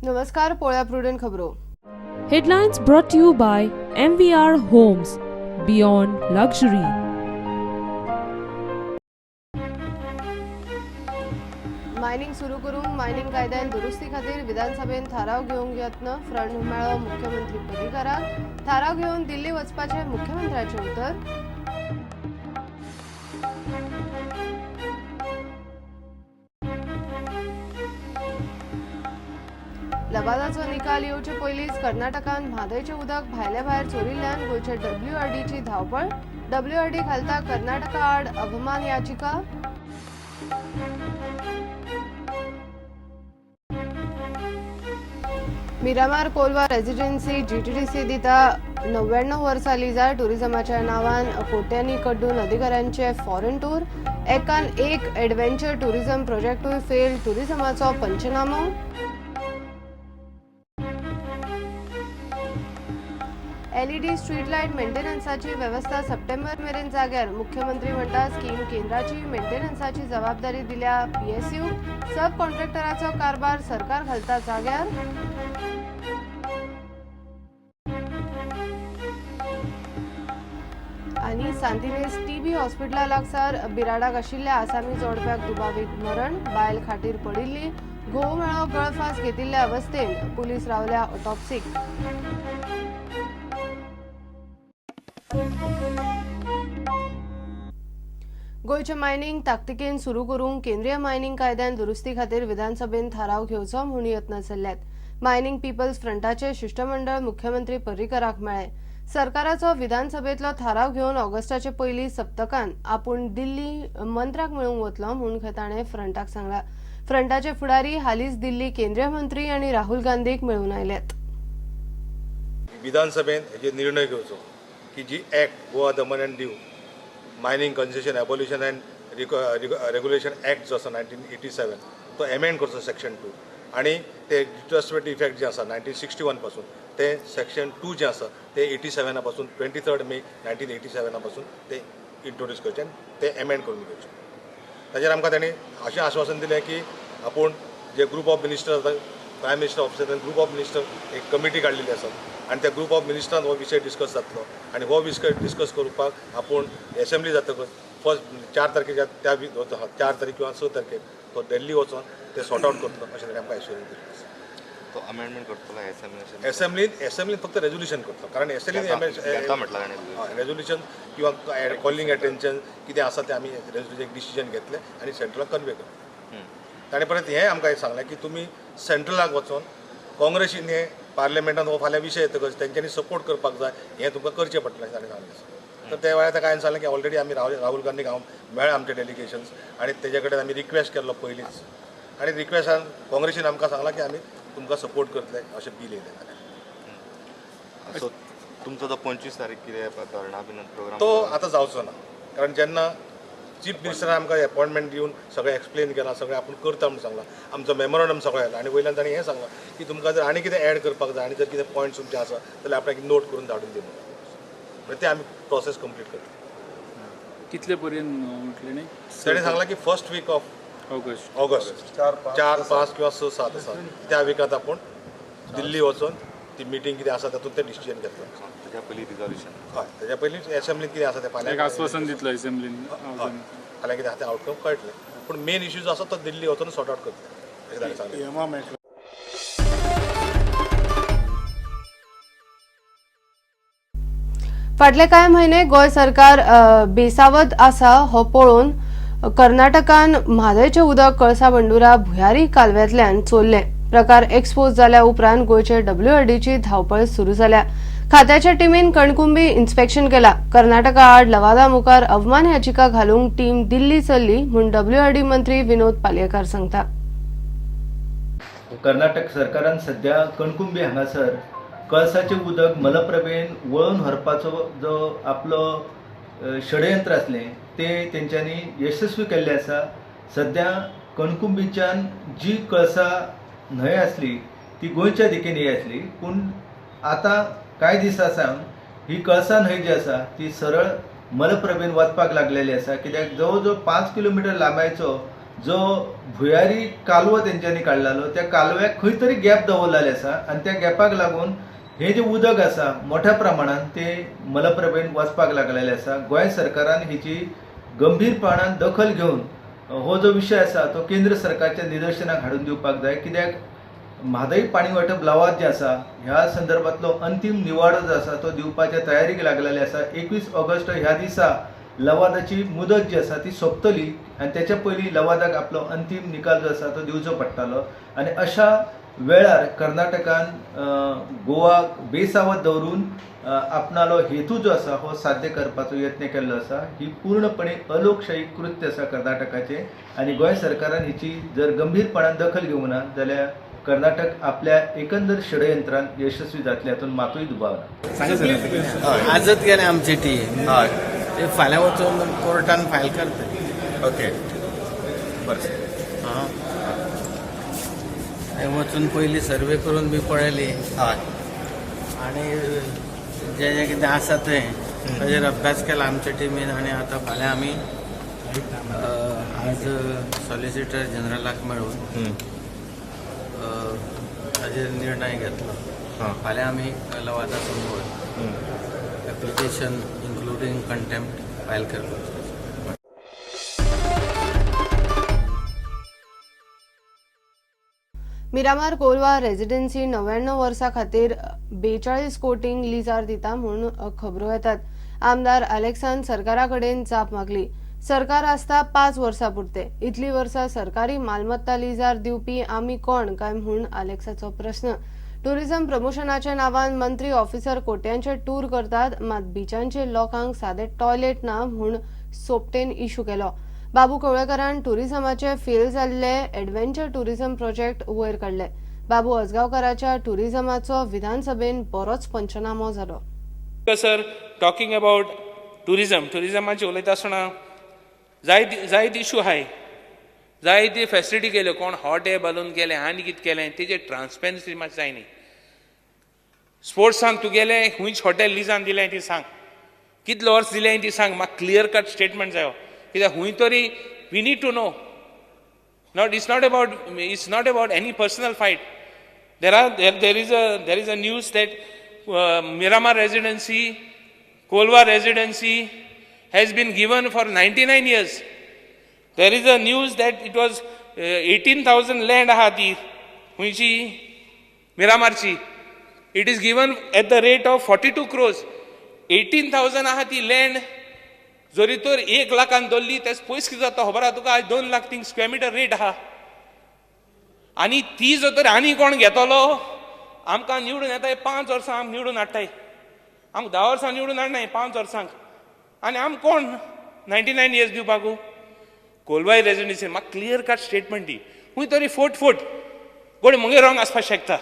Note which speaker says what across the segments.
Speaker 1: नमस्कार, पोळ्या प्रुडंट खबरो.
Speaker 2: Headlines brought to you by MVR Homes, Beyond Luxury.
Speaker 1: Mining सुरू करून मायनिंग कायद्यान दुरुस्ती खातीर विधानसभेन थाराव घेवंक यत्न. फ्रंट मेळ्ळो मुख्यमंत्री पर्रीकाराक. थाराव घेवन दिल्ली वचपाचे मुख्यमंत्र्याचे उतर. लबादाचो निकाल येवचे पयलींच कर्नाटकान म्हादयचे उदक भायल्या भायर चोरिल्ल्यान गोंयचे WRDची धांवपळ. WRD घालता कर्नाटका आड अवमान याचिका. मिरामार कोलवा रेजिडेन्सी GTDC दिता 99 वर्सां लिजार. टुरिझमाच्या नावान कोट्यांनी कडून अधिकाऱ्यांचे फॉरेन टूर. एकान एक एडव्हेंचर टुरिझम प्रोजेक्टूय फेल. टुरिझमाचो पंचनामो. LED स्ट्रीट लायट मेंटेनन्साची व्यवस्था सप्टेंबर मेरेन जाग्यार. मुख्यमंत्री म्हणटा स्कीम केंद्राची. मेंटेनन्साची जबाबदारी दिल्या PSU. सब कॉन्ट्रॅक्टराचो कारभार सरकार घालता जाग्यार. आणि सांतिनेज TB हॉस्पिटला लागसार बिराडाक आशिल्ल्या आसामी जोडप्याक दुबावीत मरण. बायल खाटीर पडिल्ली. घोव मेळो गळफास घेतिल्ल्या अवस्थेन. पुलीस रावल्या ऑटॉप्सीक. गोयचे मायनिंग ताकतिकेन सुरू करूंक केंद्रीय मायनिंग कायद्यान दुरुस्ती खातीर विधानसभेन थाराव घेवचो म्हूण यत्न चल्ल्यात. मायनिंग पीपल्स फ्रंटाचे शिष्टमंडळ मुख्यमंत्री पर्रीकाराक मेळ्ळे. सरकाराचो विधानसभेतलो थाराव घेवन ऑगस्टाचे पयलीं सप्तकान आपूण दिल्ली मंत्र्याक मेळूंक वतलो म्हूण ताणें फ्रंटाक सांगला. फ्रंटाचे फुडारी हालींच दिल्ली केंद्रीय मंत्री आनी राहुल गांधीक मेळून आयल्यात.
Speaker 3: विधानसभेन हेजेर निर्णय घेवचो की जी act Goa Daman and Diu mining concession abolition and regulation act जो आसा 1987 तो एमेंड करचो सेक्शन 2 आणि ते रिट्रोस्पेक्टिव्ह इफेक्ट जे आसा 1961 पासून ते सेक्शन 2 जे आसा ते 87 पासून 23 मे 1987 पासून ते इंट्रोड्यूस करचे आनी ते एमेंड करून घेवचे. ताचेर आमकां तांणी अशें आश्वासन दिलें की आपूण जे ग्रूप ऑफ मिनिस्टर आसा प्रायम मिनिस्टर ऑफिसांतल्यान ग्रूप ऑफ मिनिस्टर एक कमिटी काडिल्ली आसा आनी त्या ग्रूप ऑफ मिनिस्टरान हो विशय डिस्कस जातलो आनी हो विशय डिस्कस करपाक आपूण एसेंब्ली जातकच फर्स्ट 4 तारखेच्या त्या 4 तारीख किंवा 6 तारखेक तो दिल्ली वचून ते सॉर्ट आउट करतलो अशें ताणें आमकां एश्युरन्स दिली.
Speaker 4: तो अमेंडमेंट करतलो
Speaker 3: एसेंब्लीन फक्त रेजोल्युशन करतलो कारण रेजोल्युशन किंवा कॉलिंग अटेन्शन कितें आसा तें आमी एक डिसिजन घेतलें आनी सेंट्रलाक कन्वे केलें. ताणें परत हें आमकां सांगलें की तुमी सेंट्रलाक वचून काँग्रेसीन हें पार्लिमेंटान हो फाल्यां विशय येतकच तेंच्यांनी सपोर्ट करपाक जाय हें तुमकां करचें पडटलें अशें ताणें सांगलें. तर त्या वेळार ताका हांवें सांगलें की ऑलरेडी आमी राहुल गांधीक हांव मेळ्ळें आमचे डेलिगेशन्स आनी तेजे कडेन आमी रिक्वेस्ट केल्लो पयलींच आनी रिक्वेस्टान काँग्रेसीन आमकां सांगलां की आमी तुमकां सपोर्ट करतले अशें बील येयलें.
Speaker 4: सो तुमचो तो 25 तारीख कितें धरणा बीन प्रोग्राम
Speaker 3: तो आतां जावचो ना कारण जेन्ना चीफ मिनिस्टरान आमकां अपॉयंटमेंट दिवन सगळें एक्सप्लेन केलां सगळें आपूण करता म्हणून सांगलां. आमचो मेमोरंडम सगळो येयला आनी वयल्यान ताणें हें सांगलां की तुमकां जर आनी कितें एड करपाक जाय आनी जर कितें पॉयंट्स तुमचे आसा जाल्यार आपणाक नोट करून धाडून दिवं म्हणजे ते आमी प्रोसेस कंप्लीट करता.
Speaker 5: कितले पर्यंत म्हटलें न्ही
Speaker 3: ताणें सांगलां की फर्स्ट वीक ऑफ ऑगस्ट 4, 5 किंवा 6, 7 आसा त्या विकांत आपूण दिल्ली वचून ती मिटींग कितें आसा तातूंत तें डिसिजन घेतलें.
Speaker 4: ताच्या पयलीं रिजोल्युशन
Speaker 3: हय ताच्या पयलीं एसेंब्लीन कितें आसा तें फाल्यां
Speaker 5: आश्वासन दितलो एसेंब्लीन
Speaker 3: फाल्यां कितें आसा तें आउटकम कळटलें पूण मेन इश्यू जो आसा तो दिल्ली वचून सॉर्ट आउट करतले अशें ताणें सांगलें.
Speaker 1: फाटले कांय म्हयने गोंय सरकार बेसावत आसा हो पळोवन कर्नाटकान म्हादयचें उदक कळसा बंडुरा भुयारी कालव्यांतल्यान चोरलें. प्रकार एक्सपोज जाल्या उपरांत गोंयचे WRDची धांवपळ सुरू जाल्या. खात्याच्या टिमीन कणकुंबी इन्स्पेक्शन केला. कर्नाटका आड लवादा मुखार अवमान याचिका घालूंक टीम दिल्ली चल्ली म्हूण WRD मंत्री विनोद पालयेकार सांगता.
Speaker 6: कर्नाटक सरकारान सध्या कणकुंबी हांगासर कळसाचें उदक मलप्रभेन वळोवन व्हरपाचो जो आपलो षडयंत्र आसलें तें तेंच्यांनी यशस्वी केल्लें आसा. सध्या कणकुंबीच्यान जी कळसा न्हंय आसली ती गोंयच्या दिकेन ही आसली पूण आतां कांय दिसा सावन ही कळसा न्हंय जी आसा ती सरळ मलप्रभेन वचपाक लागलेली आसा. कित्याक जवळ जवळ 5 किलोमिटर लांबायचो जो भुयारी कालवो तेंच्यांनी काडलेलो त्या कालव्याक खंय तरी गॅप दवरलेले आसा आनी त्या गॅपाक लागून हे जे उदक आसा मोठ्या प्रमाणात ते मलप्रभेन वचपाक लागलेले आसा. गोंय सरकारान हेची गंभीरपणान दखल घेवन हो जो विषय आसा तो केंद्र सरकारच्या निदर्शनाक हाडून दिवपाक जाय. कित्याक म्हादई पाणी वांटप लवाद जे आसा ह्या संदर्भातलो अंतिम निवाडो जो आसा तो दिवपाच्या तयारीक लागलेले आसा. 21 ऑगस्ट ह्या दिसा लवादाची मुदत जी आसा ती सोंपतली आनी त्याच्या पयलीं लवादाक आपलो अंतिम निकाल जो आसा तो दिवचो पडटालो. आनी अशा वेळार कर्नाटकान गोवा बेसावत दवरून आपणालो हेतू जो आसा हो साध्य करपाचो यत्न केल्लो आसा. ही पूर्णपणे अलोकशाही कृत्य आसा कर्नाटकाचे आनी गोंय सरकारान हिची जर गंभीरपणान दखल घेवंक ना जाल्यार कर्नाटक आपल्या एकंदर षडयंत्रान यशस्वी जातले हातून मातूय दुबाव ना.
Speaker 7: आजच गेले आमची टीम ते फाल्यां वचून कोर्टान फायल करता.
Speaker 4: ओके बरें.
Speaker 7: थंय वचून पयलीं सर्वे करून बी पळयली
Speaker 4: हय
Speaker 7: आनी जे जे कितें आसा तें ताजेर अभ्यास केला आमचे टिमीन आनी आतां फाल्यां आमी आज सॉलिसिटर जनरलाक मेळून ताजेर निर्णय घेतलो. फाल्यां आमी लवादा समोर एप्लिकेशन इन्क्लुडींग कंटेम्प्ट फायल करपाचो.
Speaker 1: मिरामार कोलवा रेजिडेन्सी 99 वर्सां खातीर 42 कोटींक लिजार दिता म्हूण खबरो येतात. आमदार अलेक्सान सरकारा कडेन जाप मागली. सरकार आसता 5 वर्सां पुरते. इतली वर्सां सरकारी मालमत्ता लिजार दिवपी आमी कोण काय म्हूण अलेक्साचो प्रश्न. टुरिझम प्रमोशनाच्या नांवान मंत्री ऑफिसर कोट्यांचे टूर करतात मात बिचांचेर लोकांक सादे टॉयलेट ना म्हूण सोपटेन इशू केलो. बाबू कवळेकरान टुरिझमाचे फेल जाल्ले एडव्हेंचर टुरिझम प्रोजेक्ट वयर काडले. बाबू अजगांवकाराच्या टुरिझमाचो विधानसभेन बरोच पंचनामो जालो.
Speaker 8: सर टॉकिंग अबाउट टुरिझमाचे उलयता आसतना जायत इशू आहाय. जायती फॅसिलिटी केल्यो. कोण हॉट एअर बलून केले आनी कितें केलें तेजेर ट्रान्सपेरन्सी मातशी जायनी. स्पोर्ट्सान तुगेलें हुंयच हॉटेल लिजान दिलें ती सांग. कितले वर्स दिलें ती सांग. म्हाका क्लियर कट स्टेटमेंट जायो. कित्याक हुंय तरी we need to know. It's not about any personal fight. There is a news that Miramar residency Colva residency has been given for 99 years. There is a news that it was 18,000 land aha ती हुंयची मिरामारची. It is given at the rate of 42 crores. 18,000 आहा ती land जरी तर 1 लाखान दोल्ली तेच पयस कितें जाता खबर आहा तुका. आज 2 लाख थिंग स्क्वेअर मिटर रेट आहा आनी ती जर तर आनी कोण घेतलो आमकां निवडून येताय 5 वर्सां आमकां निवडून हाडटाय. आमकां 10 वर्सां निवडून हाडनाय 5 वर्सांक. आनी आम कोण 99 इयर्स दिवपाकू. कोलवाई रेजिडेन्सी म्हाका क्लियर कट स्टेटमेंट दी. हुंय तरी फोट गोड मुगे रॉंग आसपाक शकता.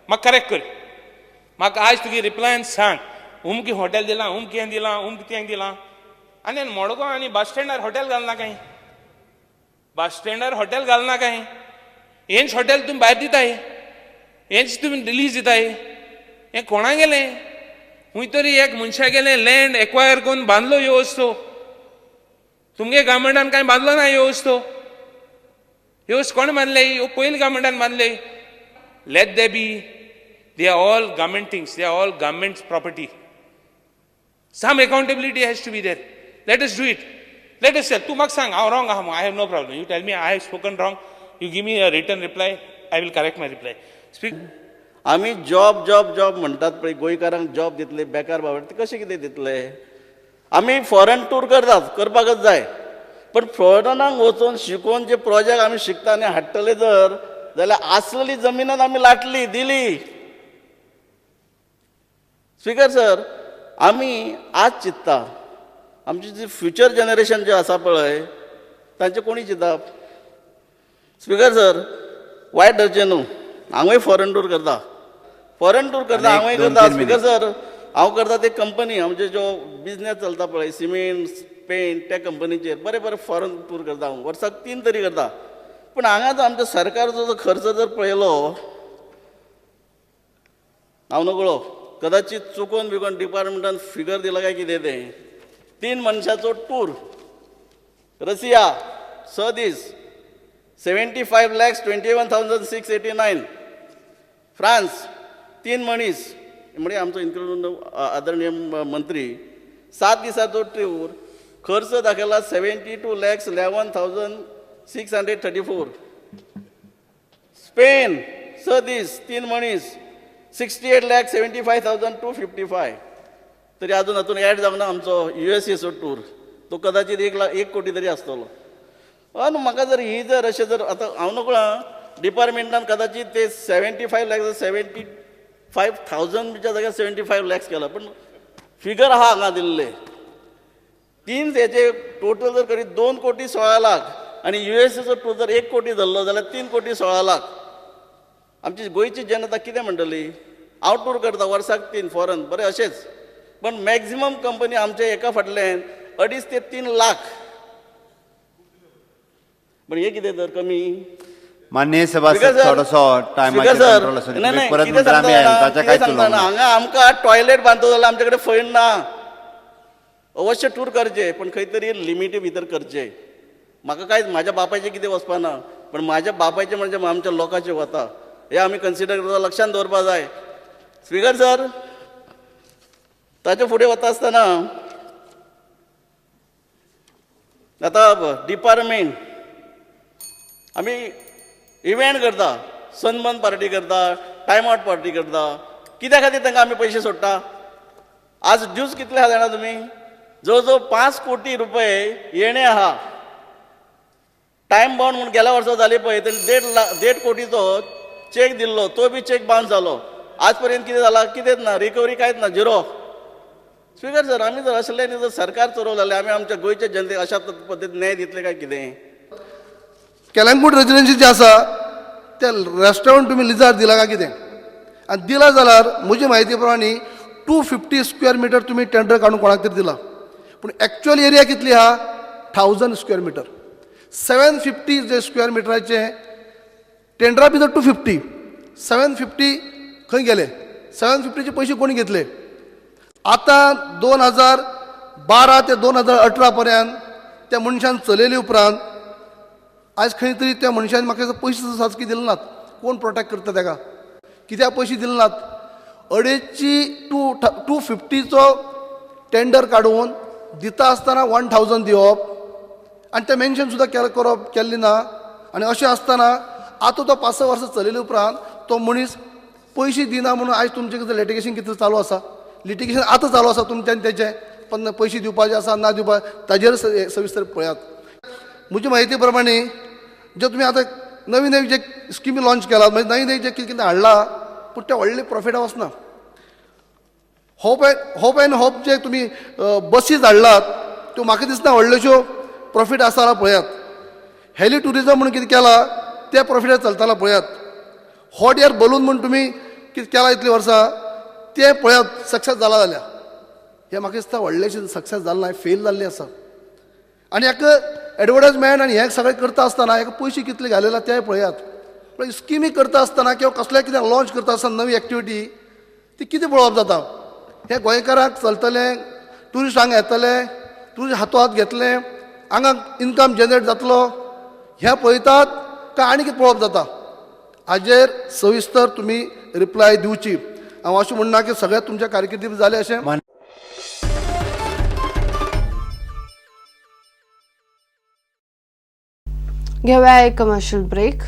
Speaker 8: म्हाका करेक्ट कर. म्हाका आज तुगे रिप्लायन सांग उमकी हॉटेल दिलां उमकी हें दिलां उमकी तें दिलां. आनी मोडगो आनी बस स्टँडार हॉटेल घालना काय. बस स्टँडार हॉटेल घालना काय. हेंच हॉटेल तुमी भायर दिताय. हेंच तुमी रिलीज दिताय. हें कोणा गेलें. हुंय तरी एक मनशा गेलें लँड एक्वायर करून बांदलो ह्यो वस्तू. तुमगे गव्हर्मेंटान कांय बांदलो ना ह्यो वस्तू. ह्यो वस्तू कोण बांदले. ह्यो पयलीं गव्हर्मेंटान बांदले. Let them be. They are all government things. They are all government property. Some accountability has to be there. Let us do it. Let us तूं म्हाका सांग हांव रॉंग आहा. I have no problem. You tell me I have spoken wrong. You give me a written reply. I will correct my reply. Speak.
Speaker 9: आमी job म्हणटात पळय गोंयकारांक job दितले बेकार बाबा ते कशें कितें दितले. आमी फॉरेन टूर करपाकच जाय. पण फॉरेनाक वचून शिकून जे प्रोजेक्ट आमी शिकता आनी हाडटले जर जाल्यार आसलेली जमिनात आमी लाटली दिली. स्पिकर सर आमी आज चिंतता आमची जी फ्युचर जनरेशन जे आसा पळय तांचे कोणी चिंतप. स्पिकर सर वायट धरचें न्हू. हांवूय फॉरेन टूर करता हांवूय करता. स्पिकर सर हांव करता ते कंपनी आमचे जो बिझनेस चलता पळय सिमेंट पेंट त्या कंपनीचेर बरें फॉरेन टूर करता हांव. वर्साक 3 तरी करता. पूण हांगा जो आमच्या सरकाराचो जो खर्च जर पळयलो हांव नकळो कदाचित चुकून बिकून डिपार्टमेंटान फिगर दिला काय कितें तें 3 मनशाचो टूर रशिया 6 दीस 75,21,689. फ्रान्स 3 मनीस म्हणजे आमचो इन्क्लूड आदरणीय मंत्री 7 दिसाचो टूर खर्च दाखयला 72,11,634. स्पेन 6 दीस 3 मनीस 68,75,255. तरी अजून हातून ॲड जावंक ना आमचो USA टूर, तो कदाचित 1 कोटी तरी आसतलो. पण म्हाका जर ही जर अशें जर आतां हांव नकळो डिपार्टमेंटान कदाचित ते 75 लाख 75,000च्या जाग्यार 75 lakhs केला, पण फिगर आहा हांगा दिल्ले 3 हेचे टोटल जर करीत 2 कोटी 16 लाख आणि USA टूर जर 1 कोटी धरलो जाल्यार 3 कोटी 16 लाख. आमची गोंयची जनता कितें म्हणटली? हांव टूर करता वर्साक 3 फॉरन बरें अशेंच, पण मॅक्झिमम कंपनी आमचे एका फाटल्यान 2.5 ते 3 लाख. पण हे कितें तर कमी.
Speaker 4: माननीय सभासद थोडोसो टायमाचेर कंट्रोल आसूं दिता. परत म्हणटा आमी ताच्या कांयच उलोवंक ना.
Speaker 9: हांगा आमकां टॉयलेट बांदतो जाल्यार आमचे कडेन फंड ना. अवश्य टूर करचे, पण खंय तरी लिमिटी भितर करचे. म्हाका कांय म्हाज्या बापायचें कितें वचपा ना, पण म्हाज्या बापायचें म्हणजे आमच्या लोकांचें वता. हे आमी कन्सिडर करता, लक्षांत दवरपा जाय. स्पीकर सर, ताचे फुडें वता आसतना आतां डिपार्टमेंट आमी इव्हेंट करता, सन्मान पार्टी करता, टायम आउट पार्टी करता. कित्या खातीर तांकां आमी पयशे सोडटा? आज ड्यूज कितले आहा जाणा तुमी? जवळ जवळ 5 कोटी रुपये येणे आहा. टायम बाउंड म्हणून गेल्या वर्सा जाली पळय, तेणी 1.5 कोटीचो चेक दिल्लो, तो बी चेक बाउन्स जालो. आज पर्यंत कितें जाला? कितेंच ना, रिकवरी कांयच ना, झिरो. स्पीकर सर, आमी जर असले जर सरकार चलोवं जाल्यार आमी आमच्या गोंयच्या जनतेक अशा पद्दतीन न्याय दितले काय कितें?
Speaker 10: कलंगूट रेजिडेन्सी जे आसा त्या रेस्टॉरंट तुम्ही लिजार दिला काय कितें? आनी दिला जाल्यार म्हजी म्हायती प्रमाणे 250 स्क्वेअर मिटर तुम्ही टेंडर काडून कोणाक तरी दिला, पूण एक्चुअल एरिया कितली आहा? 1000 स्क्वेअर मिटर. 750 जे स्क्वेअर मिटराचे टेंडरा भितर 250. 750 खंय गेले? 750चे पयशे कोणी घेतले? आतां 2012 ते 2018 पर्यंत त्या मनशान चलयले उपरांत आज खंय तरी त्या मनशान म्हाका पयशे सारके दिले नात. कोण प्रोटेक्ट करता ताका? कित्याक पयशे दिले नात? 250चो टेंडर काडून दिता आसतना 1000 दिवप आनी तें मेन्शन सुद्दां करप केल्ली ना. आनी अशें आसतना आतां तो 5-6 वर्सां चलयले उपरांत तो मनीस पयशे दिना म्हणून आयज तुमचें कितें लिटिगेशन कितें चालू आसा? लिटिगेशन आतां चालू आसा तुमच्यान तेचें, पण पयशे दिवपाचे आसा ना दिवपा ताजेर सविस्तर पळयात. म्हजी म्हायती प्रमाणे जे तुम्ही आता नवीन नवीन जे स्किमी लॉन्च केला, म्हणजे नवीन नवीन जे कितें हाडला, पूण ते व्हडले प्रॉफिटा वचना. होप एंड होप जे तुम्ही बसीस हाडलात त्यो म्हाका दिसना व्हडल्योश्यो प्रॉफीट आसा जाल्यार पळयात. हेली टुरिजम म्हणून कितें केला त्या प्रॉफिटार चलताला पळयात. हॉट एअर बलून म्हणून तुमी कितें केला इतली वर्सां ते पळयात सक्सेस जाला जाल्यार. हे म्हाका दिसता व्हडलेशें सक्सेस जालें ना, फेल जाल्लें आसा. आनी हाका एडवर्टायजमेंट आनी हें सगळें करता आसतना हाका पयशे कितले घालयला ते पळयात. पण स्किमी करता आसतना किंवा कसलें कितें लॉन्च करता आसतना नवी एक्टिविटी ती कितें पळोवप जाता? हे गोंयकारांक चलतलें, ट्युरिस्ट हांगा येतले, ट्युरिस्ट हातोहात घेतले, हांगा इन्कम जनरेट जातलो, हें पळयतात काय आनी कितें पळोवप जाता? हाजेर सविस्तर तुमी रिप्लाय दिवची. हांव अशें म्हणना की सगळें तुमच्या कारकिर्दीत जालें अशें.
Speaker 1: घेऊया एक कमर्शियल ब्रेक.